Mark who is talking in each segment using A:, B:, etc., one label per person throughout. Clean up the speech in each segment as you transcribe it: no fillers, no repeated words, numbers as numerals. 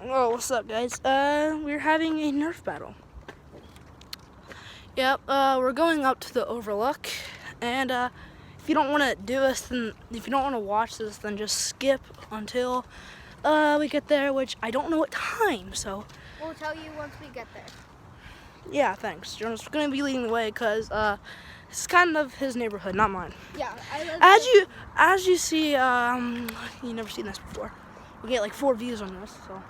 A: Oh, what's up, guys? We're having a Nerf battle. Yep, we're going up to the Overlook, and if you don't want to do this, then if you don't want to watch this, then just skip until we get there, which I don't know what time. So
B: we'll tell you once we get there.
A: Yeah, thanks. Jonas is gonna be leading the way because it's kind of his neighborhood, not mine.
B: Yeah, I live.
A: As you see, you never seen this before. We get like 4 views on this, so.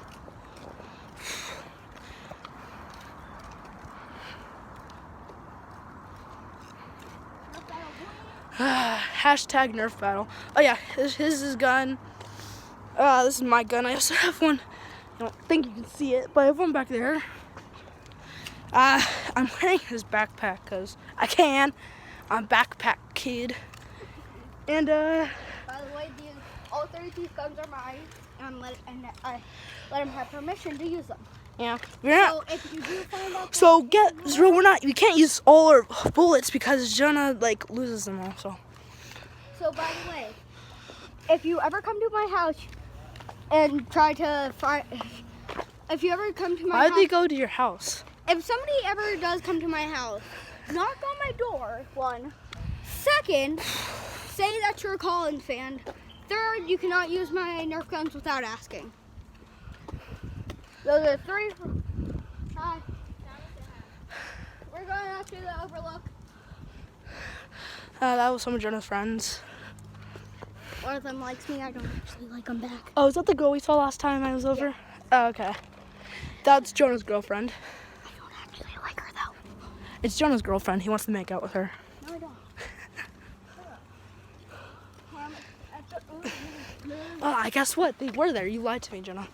A: Hashtag Nerf battle. Oh yeah, his is his gun. This is my gun. I also have one. I don't think you can see it, but I have one back there. I'm wearing his backpack because I can. I'm a backpack kid. And
B: by the way, all 3 of these guns are mine, and I let him have permission to use them.
A: Yeah.
B: So if you do find out.
A: We can't use all our bullets because Jonah like loses them all.
B: So by the way, if you ever come to my house and try to find, if you ever come to my house.
A: Why'd they go to your house?
B: If somebody ever does come to my house, knock on my door, 1. 2nd, say that you're a Collins fan. 3rd, you cannot use my Nerf guns without asking. Those are 3. Hi. We're going up to the Overlook.
A: That was some of Jonah's friends.
B: One of them likes me. I don't actually like him back.
A: Oh, is that the girl we saw last time I was over?
B: Yeah.
A: Oh, okay. That's Jonah's girlfriend.
B: I don't actually like her though.
A: It's Jonah's girlfriend. He wants to make out with her.
B: No, I don't.
A: Oh, I guess what? They were there. You lied to me, Jonah.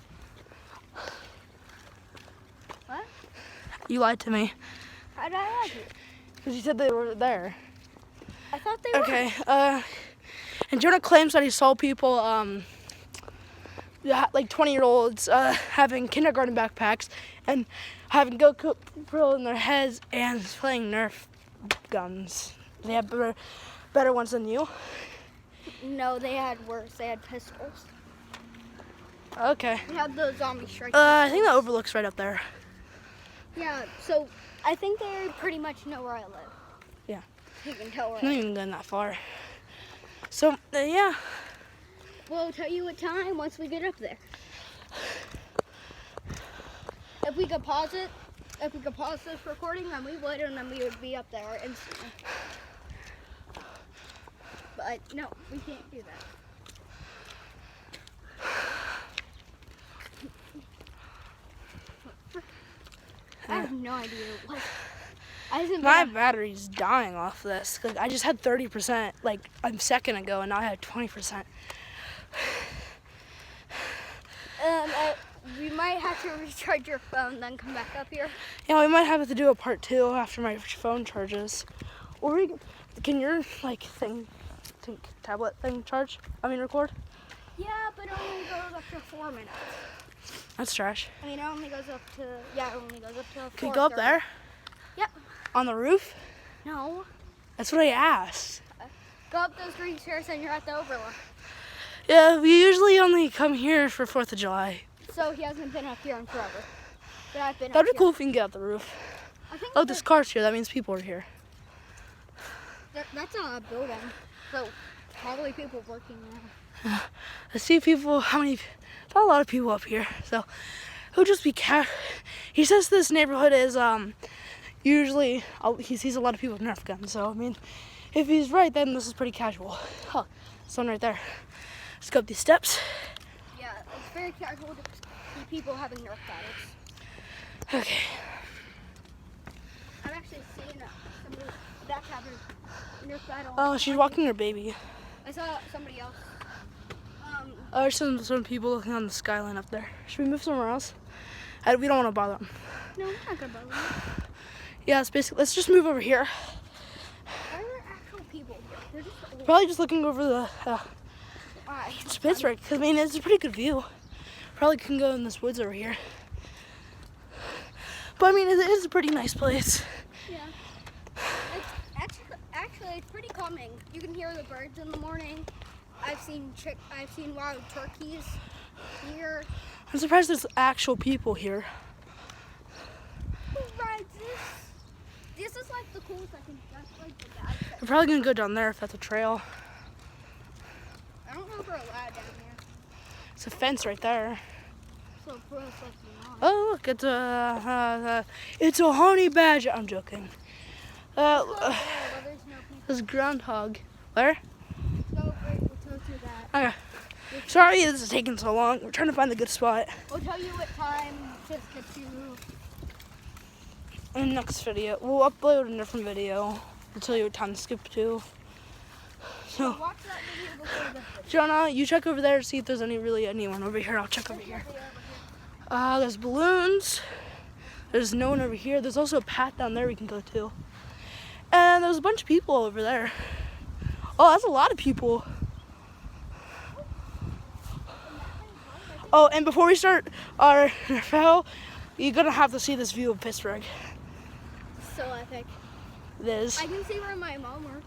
B: What?
A: You lied to me.
B: How did I like you?
A: Because you said they were there.
B: I thought they were.
A: Okay. And Jonah claims that he saw people, like 20-year-olds, having kindergarten backpacks and having GoPro in their heads and playing Nerf guns. They have better ones than you.
B: No, they had worse. They had pistols.
A: Okay.
B: They had the zombie strike.
A: I think the Overlook's right up there.
B: Yeah, so I think they pretty much know where I live.
A: Yeah.
B: You can tell where
A: I'm not even going that far. So, yeah.
B: We'll tell you what time once we get up there. If we could pause this recording, then we would, and then we would be up there instantly. But no, we can't do that. I have no idea what.
A: My battery's dying off this. Like, I just had 30% like a second ago, and now I had 20%.
B: We might have to recharge your phone, then come back up here.
A: Yeah, we might have to do a part 2 after my phone charges. Or can your tablet thing record?
B: Yeah, but it only goes up to 4 minutes.
A: That's trash.
B: I mean, it only goes up to 4.
A: Can you go up there?
B: Yep.
A: On the roof?
B: No.
A: That's what I asked.
B: Go up those green stairs and you're at the Overlook.
A: Yeah, we usually only come here for 4th of July.
B: So he hasn't been up here in forever. But I've been
A: That'd
B: up
A: be cool if we can get up the roof. Oh, this car's here. That means people are here.
B: That's not a building. So probably people working there.
A: I see people, not a lot of people up here. So he'll just be He says this neighborhood is usually, he sees a lot of people with Nerf guns. So, I mean, if he's right, then this is pretty casual. Oh, there's one right there. Let's go up these steps.
B: Yeah, it's very casual to see people having Nerf battles.
A: Okay.
B: I've actually seen somebody that's having a Nerf battle.
A: Oh, she's walking her baby.
B: I saw somebody else.
A: There's some people looking on the skyline up there. Should we move somewhere else? We don't want to bother them.
B: No, we're not going to bother them.
A: Yeah, it's basically, let's just move over here.
B: Why are there actual people here? They're just old.
A: Probably just looking over the
B: Why?
A: spits, right? Because, I mean, it's a pretty good view. Probably can go in this woods over here. But, I mean, it is a pretty nice place.
B: Yeah. Actually, it's pretty calming. You can hear the birds in the morning. I've seen wild turkeys here.
A: I'm surprised there's actual people here.
B: Who rides this? This is like the coolest I think. That's like the bad section.
A: We're probably gonna go down there if that's a trail.
B: I don't know if we're allowed down here.
A: It's a fence right there.
B: So for us, like not.
A: Oh look, it's a honey badger. I'm joking.
B: Well, there's no people.
A: There's groundhog. Where?
B: So wait, we'll tell you that.
A: Okay. Sorry this is taking so long. We're trying to find a good spot.
B: We'll tell you what time to skip to.
A: In the next video. We'll upload a different video. We'll tell you what time to skip to. So,
B: Watch that video before this.
A: Jonah, you check over there to see if there's anyone over here. I'll check over here. There's balloons. There's no one over here. There's also a path down there we can go to. And there's a bunch of people over there. Oh, that's a lot of people. Oh, and before we start our NFL, you're gonna have to see this view of Pittsburgh.
B: So epic.
A: It is.
B: I can see where my mom works.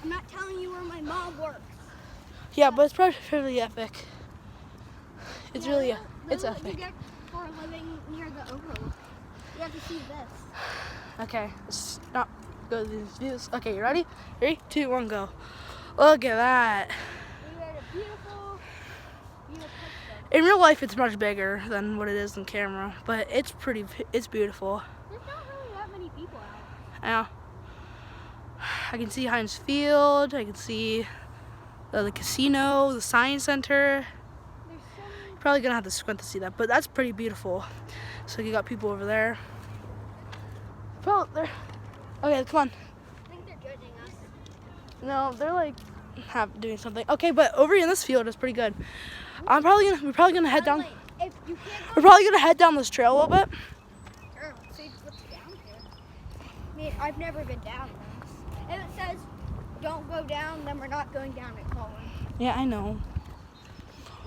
B: I'm not telling you where my mom works.
A: Yeah, but it's probably fairly epic. It's really, it's
B: You
A: epic.
B: get for living near the overlook. You have to see this.
A: Okay, let's not go to these views. Okay, you ready? 3, 2, 1, go. Look at that.
B: We had a beautiful picture.
A: In real life, it's much bigger than what it is in camera, but it's beautiful.
B: There's not really that many people out.
A: Yeah. I can see Heinz Field. I can see the casino, the science center.
B: There's so many.
A: Probably gonna have to squint to see that, but that's pretty beautiful. So you got people over there. Well, they're okay. Come on.
B: I think they're judging us.
A: No, they're like doing something. Okay, but over in this field is pretty good. We're probably gonna head down.
B: If you can't
A: We're probably gonna head down this trail a little bit.
B: Sure, let's see what's down here. I mean, I've never been down this. If it says don't go down, then we're not going down at Colin.
A: Yeah, I know.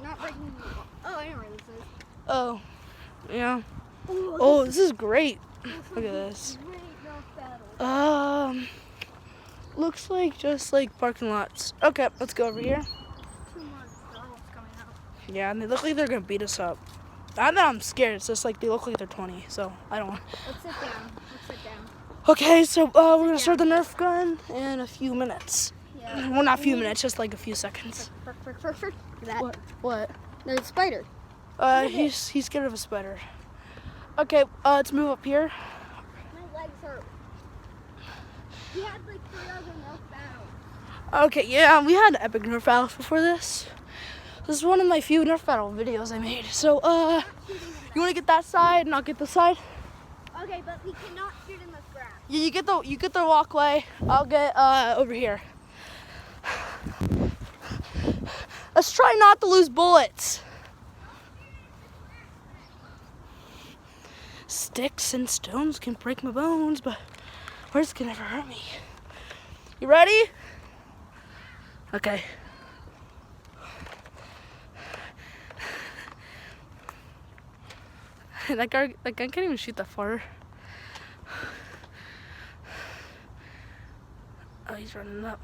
B: Not breaking the law. Oh, I know where this is.
A: Oh, yeah.
B: Ooh,
A: Oh, this is great.
B: this
A: Look at
B: is
A: this.
B: Great Nerf battle.
A: Looks like just like parking lots. Okay, let's go over here.
B: 2 more girls coming out.
A: Yeah, and they look like they're gonna beat us up. Not that I'm scared. It's just like they look like they're 20, so I don't want.
B: Let's sit down. Let's sit down.
A: Okay, so we're gonna start the Nerf gun in a few minutes.
B: Yeah.
A: Well, not a few minutes, just like a few seconds.
B: Look at that.
A: What?
B: There's a spider.
A: He's scared of a spider. Okay, let's move up here.
B: My legs hurt. We had like 3 other Nerf battles.
A: Okay, yeah, we had epic Nerf battles before this. This is one of my few Nerf battle videos I made. So, you wanna get that side and I'll get this side?
B: Okay, but we cannot shoot in this grass.
A: Yeah, you get the walkway. I'll get over here. Let's try not to lose bullets. Sticks and stones can break my bones, but words can never hurt me. You ready? Okay. That gun can't even shoot that far. Oh, he's running up.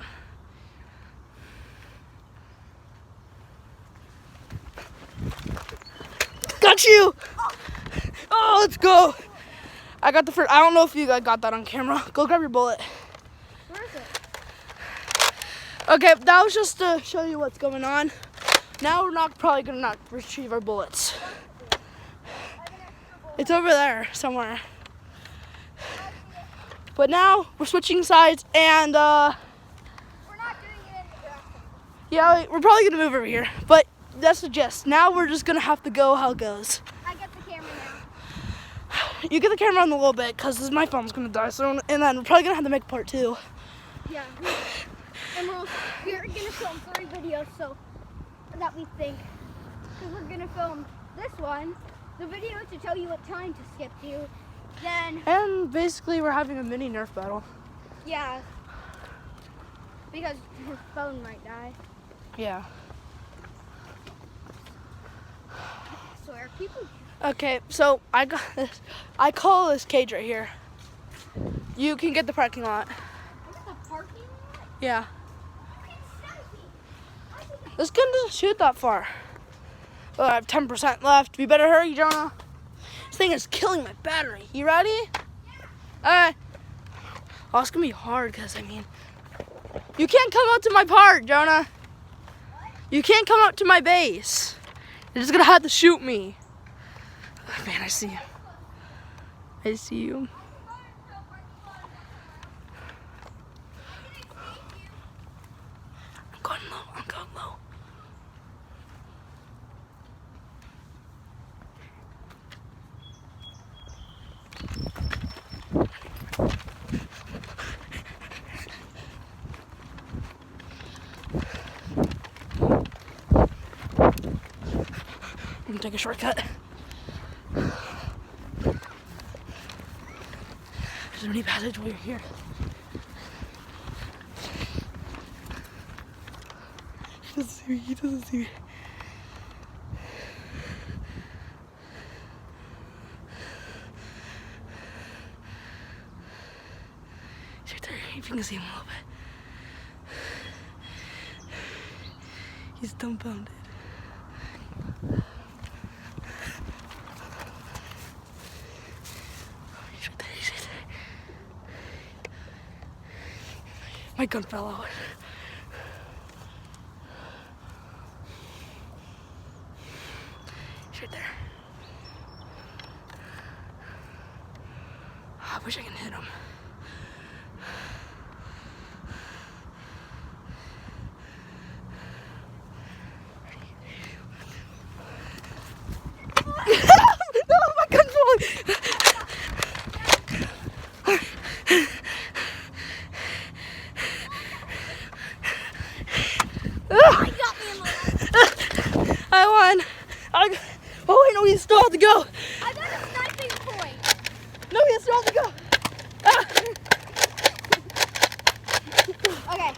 A: Got you! Oh, let's go. I got the first. I don't know if you guys got that on camera. Go grab your bullet.
B: Where is it?
A: Okay, that was just to show you what's going on. Now we're probably gonna not retrieve our bullets. It's over there somewhere. But now we're switching sides and
B: We're not doing it in the grass.
A: yeah, we're probably gonna move over here. But that's the gist. Now we're just gonna have to go how it goes.
B: I get the camera now.
A: You get the camera on a little bit because my phone's gonna die soon, and then we're probably gonna have to make part 2.
B: Yeah. And we're gonna film 3 videos so that we think. Because we're gonna film this one, the video to tell you what time to skip to. Then,
A: And basically, we're having a mini Nerf battle.
B: yeah. Because your phone might die.
A: Yeah.
B: I swear, people.
A: Okay, so I got this. I call this cage right here. You can get the parking lot.
B: Look at the parking lot.
A: Yeah.
B: You can snipe me.
A: This gun doesn't shoot that far. I have 10% left. We better hurry, Jonah. This thing is killing my battery. You ready? Alright. Oh, it's gonna be hard because, I mean, you can't come out to my part, Jonah. You can't come out to my base. You're just gonna have to shoot me. Oh, man, I see you. I see you. I'm going low. I'm going low. I'm gonna take a shortcut. There's a mini passageway here. He doesn't see me. He doesn't see me. He's right there. If you can see him a little bit. He's dumbfounded. He's right there. He's right there. My gun fell out. He's right there. I wish I could hit him. No, my gun's falling.
B: Oh, he got me in the leg.
A: I won. Oh wait, no, we still have to go.
B: I got a sniping point.
A: No, we still have to go. Ah.
B: Okay.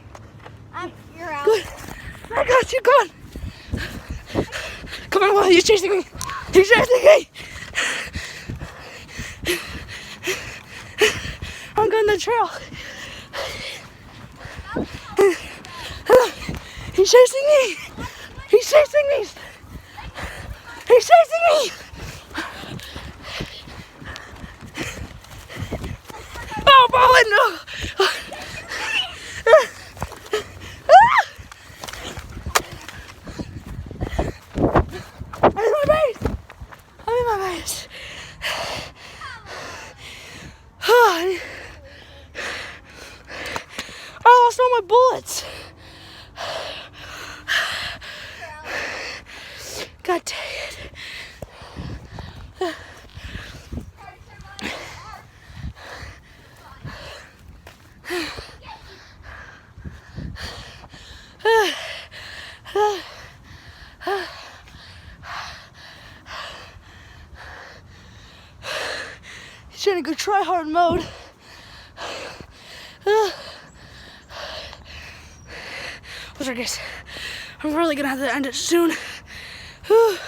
B: You're out.
A: Good. I got you. Come on. Come on, Will. He's chasing me. He's chasing me. I'm going the trail. He's chasing me. He's chasing me. He's chasing me. Oh, Ballin, no. I'm in my base. I'm in my base. I lost all my bullets. God dang it. He's trying to go try hard mode. What's our guess? I'm really gonna have to end it soon. 30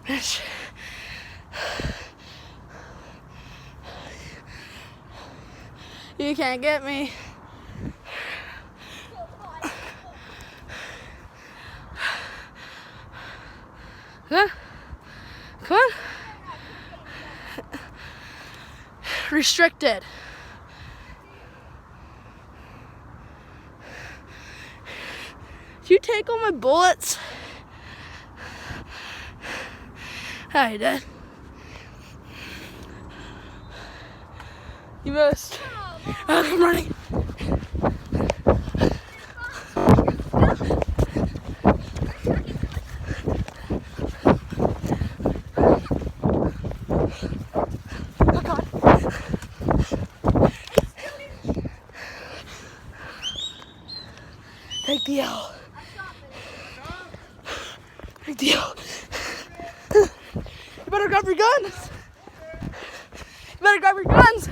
A: minutes. You can't get me. Huh? Come on. Restricted. Did you take all my bullets? Hi, Dad. You missed. I'm running. Oh God. Take the L. Take the L. You better grab your guns. You better grab your guns.